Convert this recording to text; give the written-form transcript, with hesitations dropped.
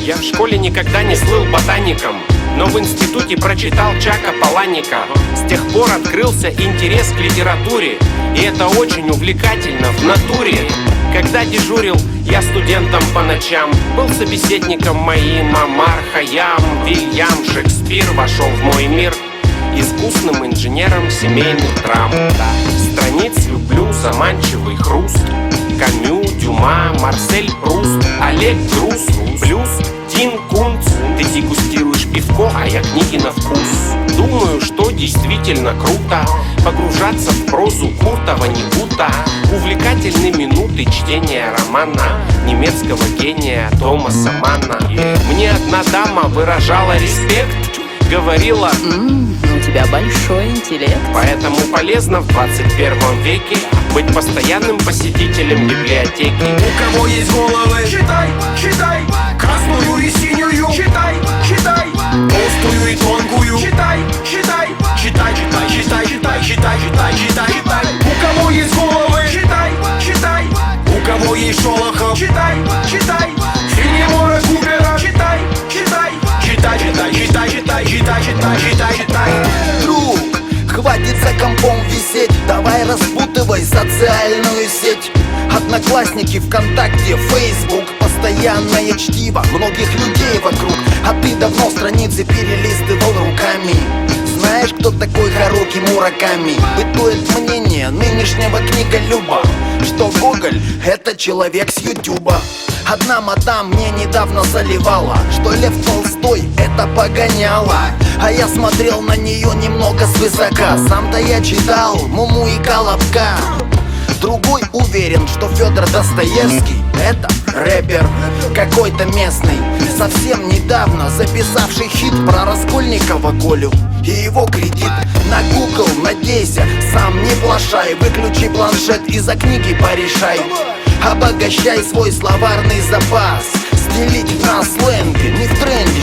Я в школе никогда не слыл ботаником, но в институте прочитал Чака Паланика. С тех пор открылся интерес к литературе, и это очень увлекательно в натуре. Когда дежурил я студентом по ночам, был собеседником моим Омар Хайям. Вильям Шекспир вошел в мой мир искусным инженером семейных драм. Страниц люблю заманчивый хруст: Камю, Дюма, Марсель Пруст, Олег Груз, Блюз, Дин Кунц. Ты дегустируешь пивко, а я книги на вкус. Думаю, что действительно круто погружаться в прозу Курта Воннегута. Увлекательны минуты чтения романа немецкого гения Томаса Манна. Мне одна дама выражала респект, говорила: у тебя большой интеллект. поэтому полезно в 21 веке быть постоянным посетителем библиотеки. У кого есть головы, читай, читай. Красную и синюю, читай, читай. Толстую и тонкую, читай, читай. Читай, читай, читай, читай, читай, читай, читай, читай. У кого есть головы, читай, читай. У кого есть Шолохов, читай, читай. Фенемора Купера, читай, читай. Читай, читай, читай, читай, читай, читай, читай, читай. Друг, хватит за компом висеть, давай распутывай социальную сеть. Одноклассники, ВКонтакте, Фейсбук, постоянное чтиво многих людей вокруг. А ты давно страницы перелистывал руками. Знаешь, кто такой Харуки Мураками? Бытует мнение нынешнего книголюба, что Гоголь — это человек с Ютуба. Одна мадам мне недавно заливала, что Лев Толстой — это погоняло. А я смотрел на нее немного свысока. Сам-то я читал Муму и Колобка. Другой уверен, что Федор Достоевский — это рэпер какой-то местный, совсем недавно записавший хит про Раскольникова Колю и его кредит. На Google надейся, сам не плашай. Выключи планшет и за книги порешай. Обогащай свой словарный запас. Стелить на сленге не в тренде